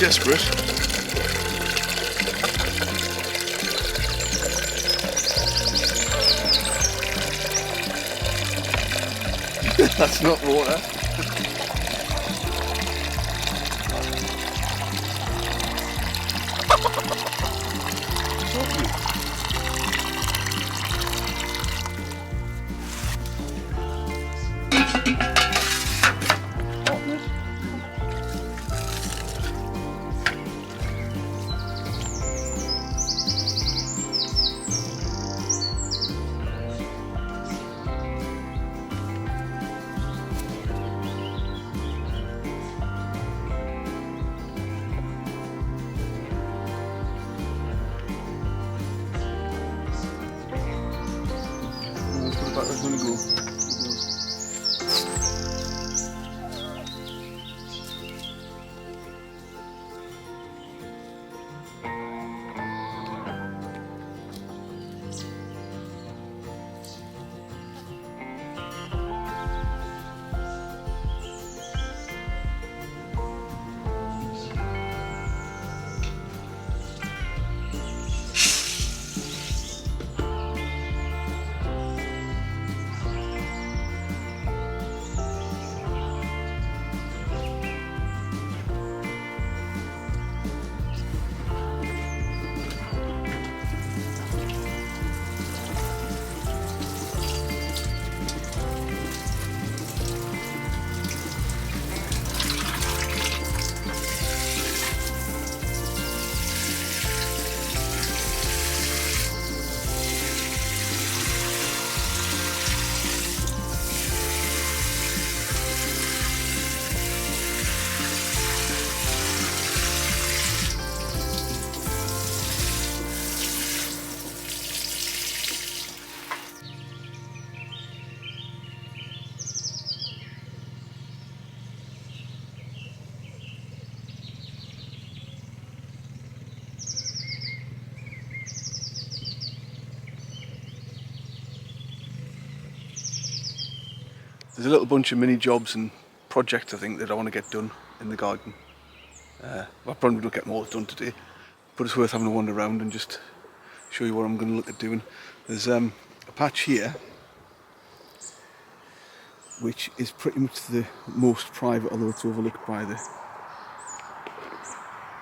desperate. That's not water. That's gonna go. There's a little bunch of mini jobs and projects I think that I want to get done in the garden. I probably don't get them all done today, but it's worth having a wander around and just show you what I'm going to look at doing. There's a patch here which is pretty much the most private, although it's overlooked by the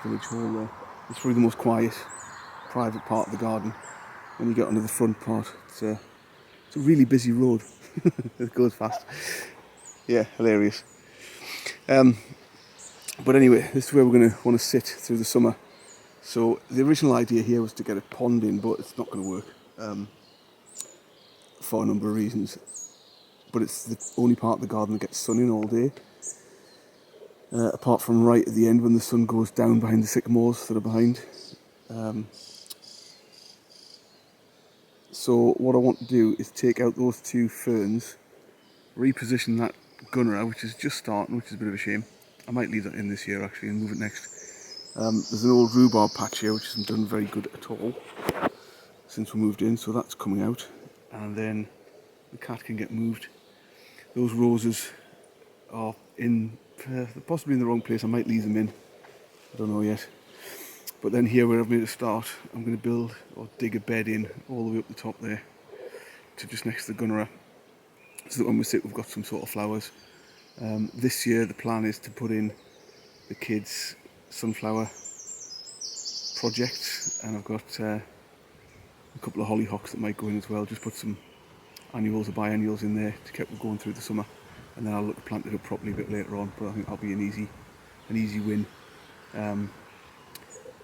village hall there. It's probably the most quiet, private part of the garden. When you get onto the front part, it's a really busy road. It goes fast. Yeah, hilarious. But anyway, this is where we're going to want to sit through the summer. So the original idea here was to get a pond in, but it's not going to work for a number of reasons. But it's the only part of the garden that gets sun in all day. Apart from right at the end when the sun goes down behind the sycamores that are behind. So what I want to do is take out those two ferns, reposition that gunnera, which is just starting, which is a bit of a shame. I might leave that in this year actually and move it next. There's an old rhubarb patch here which hasn't done very good at all since we moved in, so that's coming out. And then the cat can get moved. Those roses are they're possibly in the wrong place. I might leave them in, I don't know yet. But then here where I've made a start, I'm going to build or dig a bed in all the way up the top there to just next to the gunnera, so that when we sit we've got some sort of flowers. This year the plan is to put in the kids' sunflower project, and I've got a couple of hollyhocks that might go in as well. Just put some annuals or biennials in there to keep it going through the summer, and then I'll look to plant it up properly a bit later on, but I think that'll be an easy win.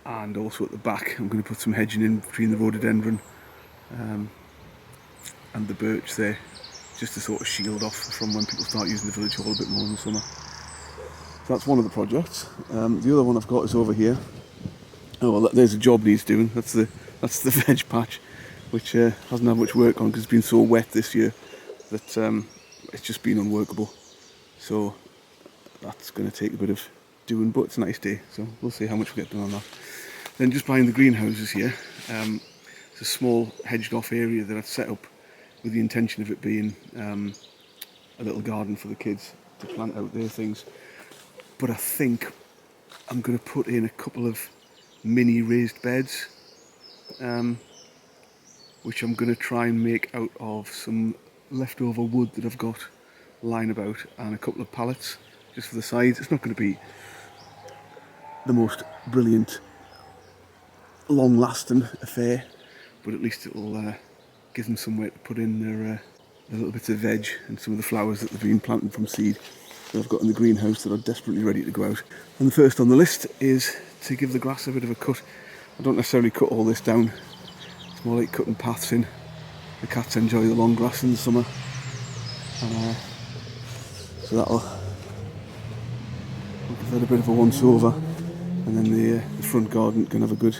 And also at the back I'm going to put some hedging in between the rhododendron and the birch there, just to sort of shield off from when people start using the village hall a bit more in the summer. So that's one of the projects. The other one I've got is over here. Oh well, there's a job needs doing. That's the veg patch, which hasn't had much work on because it's been so wet this year that it's just been unworkable. So that's going to take a bit of doing, but it's a nice day, so we'll see how much we get done on that. Then just behind the greenhouses here, it's a small hedged off area that I've set up with the intention of it being a little garden for the kids to plant out their things. But I think I'm going to put in a couple of mini raised beds, which I'm going to try and make out of some leftover wood that I've got lying about and a couple of pallets just for the sides. It's not going to be the most brilliant, long-lasting affair, but at least it'll give them somewhere to put in their little bits of veg and some of the flowers that they've been planted from seed that I've got in the greenhouse that are desperately ready to go out. And the first on the list is to give the grass a bit of a cut. I don't necessarily cut all this down, it's more like cutting paths in. The cats enjoy the long grass in the summer, and so that'll give that a bit of a once over, and then the front garden can have a good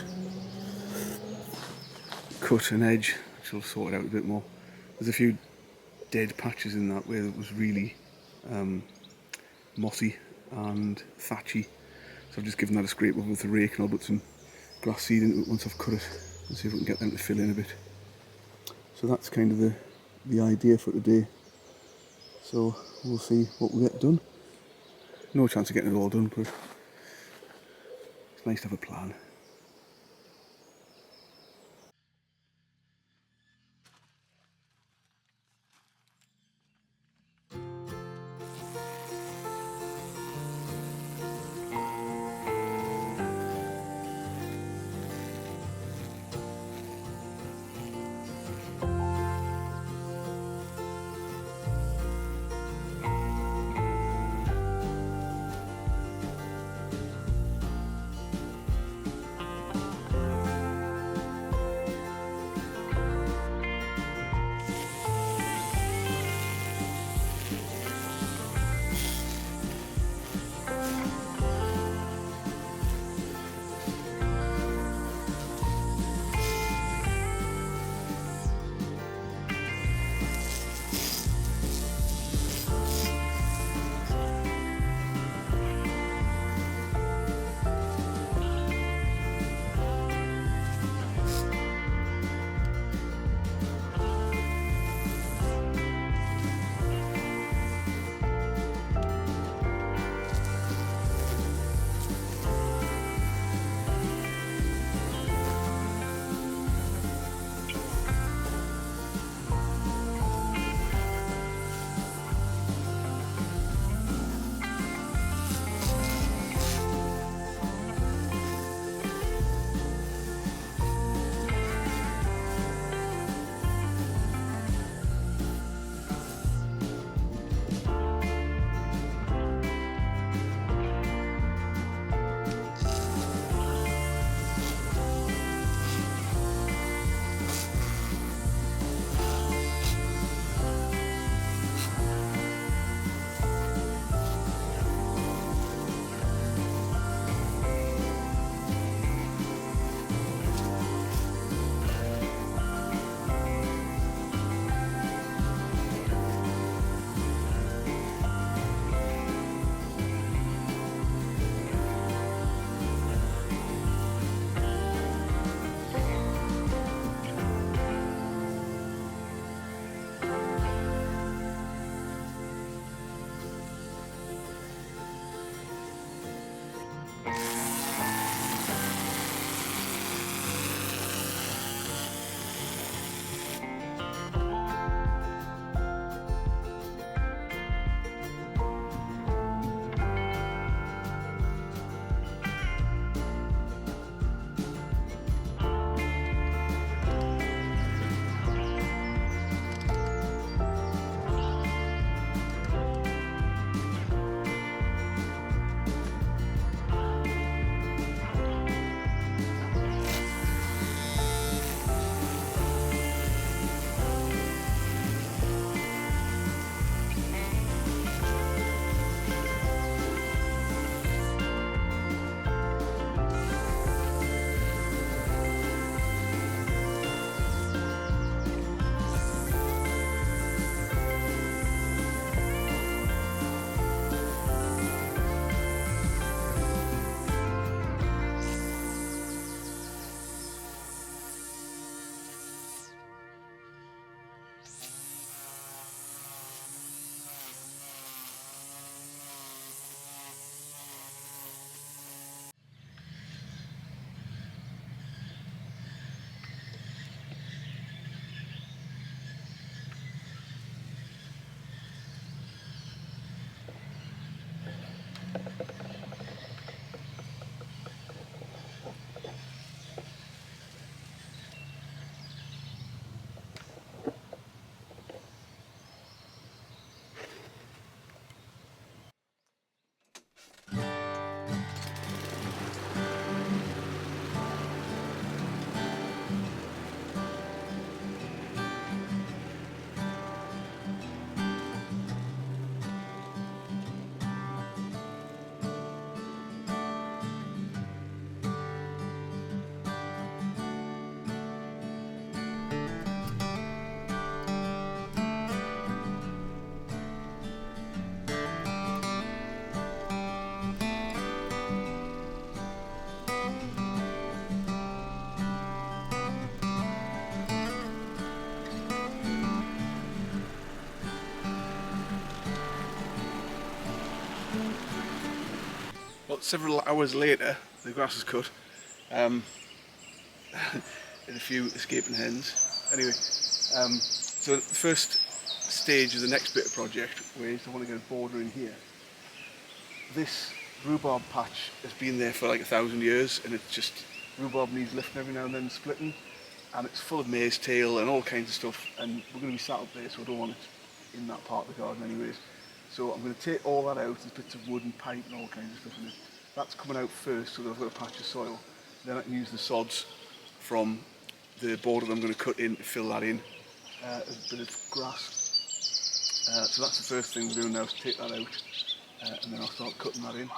cut and edge, which will sort it out a bit more. There's a few dead patches in that where it was really mossy and thatchy, so I've just given that a scrape over with a rake, and I'll put some grass seed into it once I've cut it and see if we can get them to fill in a bit. So that's kind of the idea for today. So we'll see what we get done. No chance of getting it all done, but it's nice to have a plan. several hours later, the grass is cut, and a few escaping hens. Anyway, so the first stage of the next bit of project was I want to get a border in here. This rhubarb patch has been there for like 1,000 years, and it's just, rhubarb needs lifting every now and then, splitting, and it's full of maize tail and all kinds of stuff, and we're going to be sat up there, so I don't want it in that part of the garden anyways. So I'm going to take all that out, there's bits of wood and pipe and all kinds of stuff in it. That's coming out first, so that I've got a patch of soil. Then I can use the sods from the border that I'm going to cut in to fill that in, a bit of grass. So that's the first thing we're doing now, is take that out, and then I'll start cutting that in.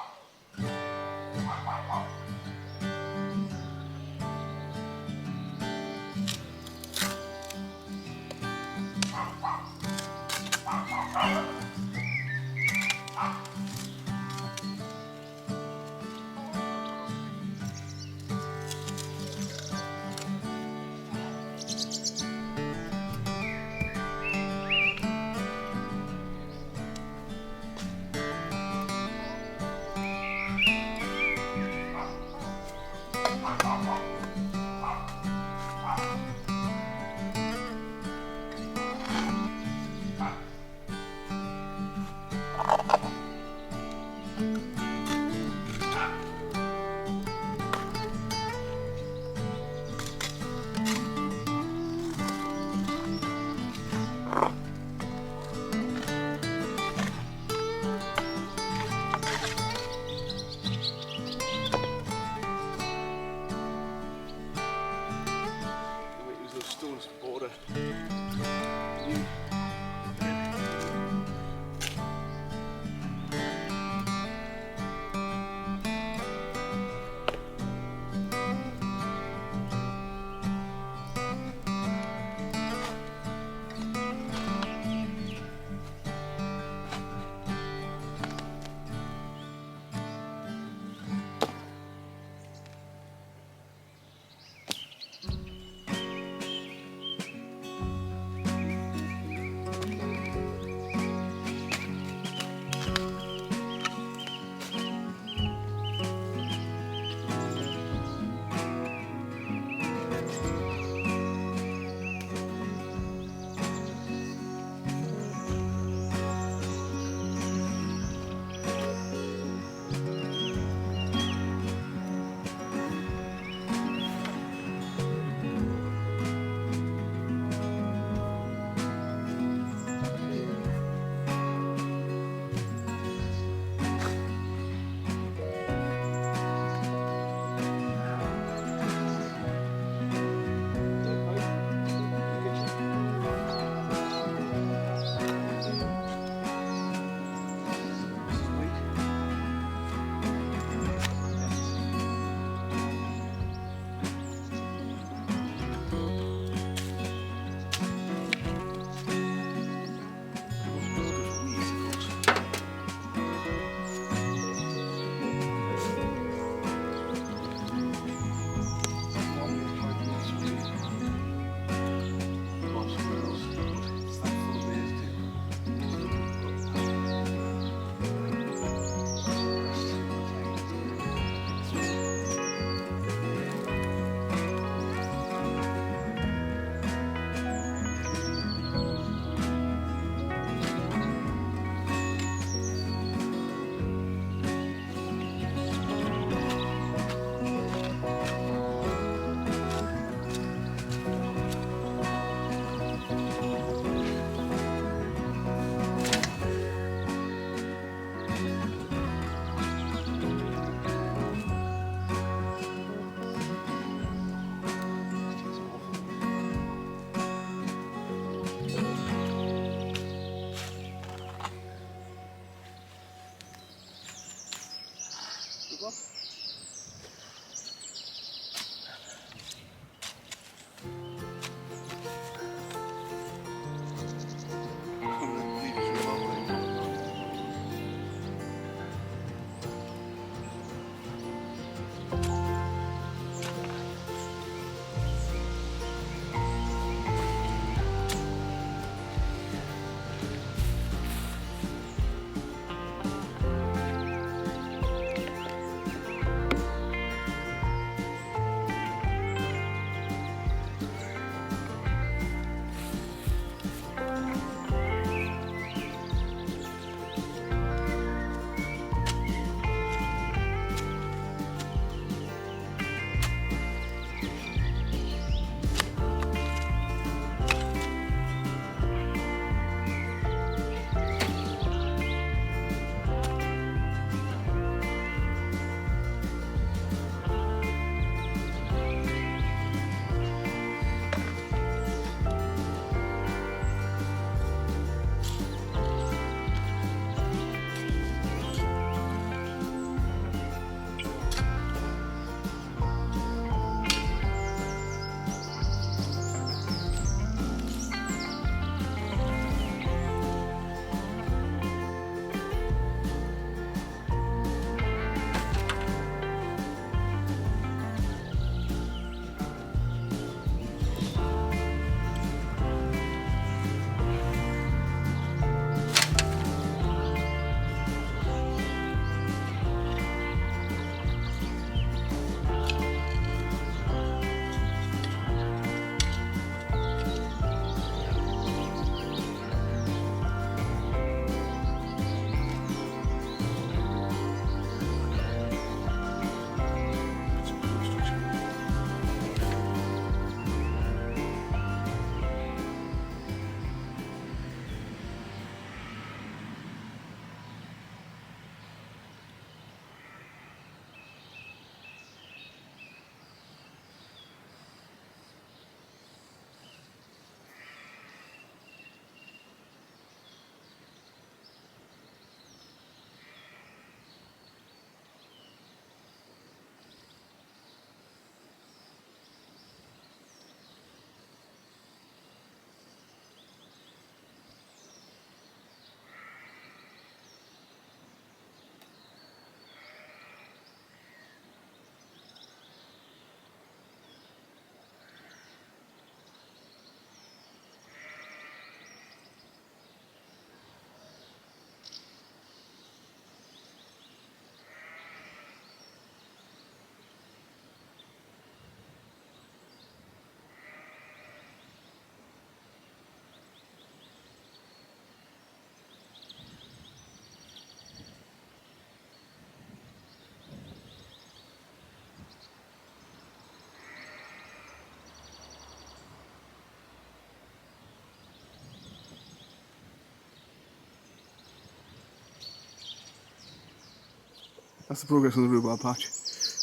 that's the progress on the rhubarb patch.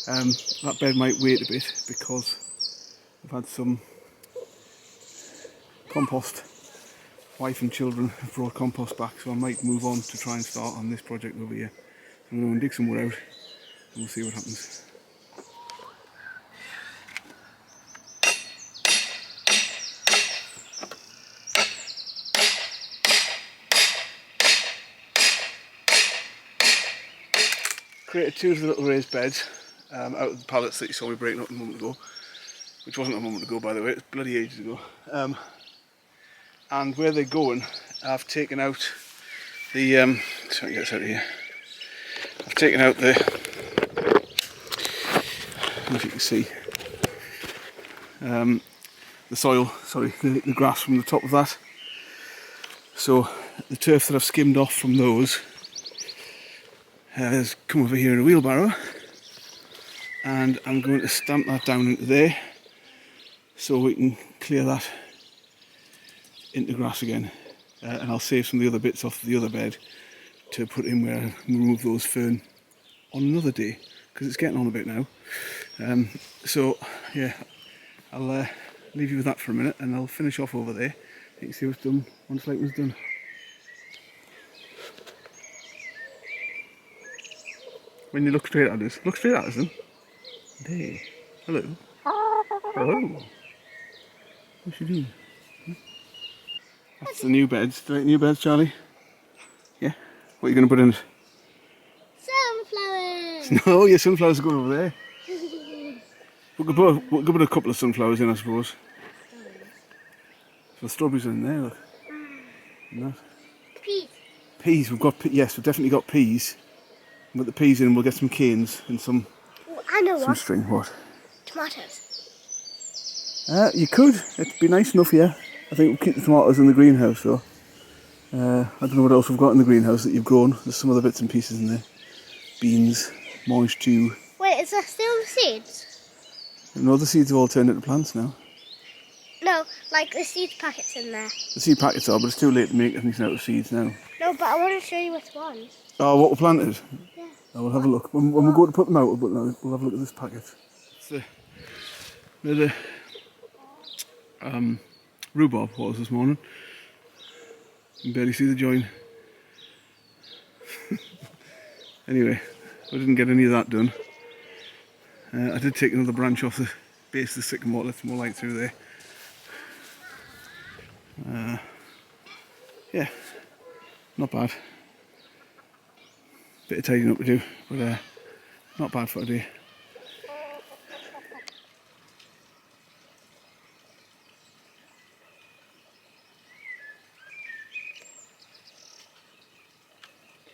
That bed might wait a bit because I've had some compost. Wife and children have brought compost back, so I might move on to try and start on this project over here. I'm going to dig some wood out and we'll see what happens. Created two of the little raised beds out of the pallets that you saw me breaking up a moment ago, which wasn't a moment ago by the way, it's bloody ages ago. And where they're going, I've taken out the, sorry, get this out of here. I've taken out the, as you can see, the soil, sorry, the grass from the top of that. So the turf that I've skimmed off from those has come over here in a wheelbarrow, and I'm going to stamp that down into there so we can clear that into grass again. And I'll save some of the other bits off the other bed to put in where I remove those fern on another day, because it's getting on a bit now. So yeah, I'll leave you with that for a minute and I'll finish off over there. You can see what's done once lighting's done. When you look straight at us, then. There. Hello. Hello. What's she doing? That's the new beds. Do you like new beds, Charlie? Yeah? What are you going to put in it? Sunflowers! No, your sunflowers are going over there. We could put a couple of sunflowers in, I suppose. So the strawberries are in there, look. And that. Peas. Peas, yes, we've definitely got peas. We'll put the peas in, we'll get some canes and some, Oh, I know some what. string. What? Tomatoes. You could. It'd be nice enough, yeah. I think we'll keep the tomatoes in the greenhouse, though. I don't know what else we've got in the greenhouse that you've grown. There's some other bits and pieces in there. Beans, mange stew. Wait, is there still seeds? No, the seeds have all turned into plants now. No, like the seed packets in there. The seed packets are, but it's too late to make anything out of seeds now. No, but I want to show you which ones. Oh, what were planted? Yeah. Oh, we'll have a look. When we go to put them out, we'll have a look at this packet. It's the rhubarb was this morning. You can barely see the join. Anyway, I didn't get any of that done. I did take another branch off the base of the sycamore, let some more light through there. Yeah, not bit of tidying up to do, but not bad for a day.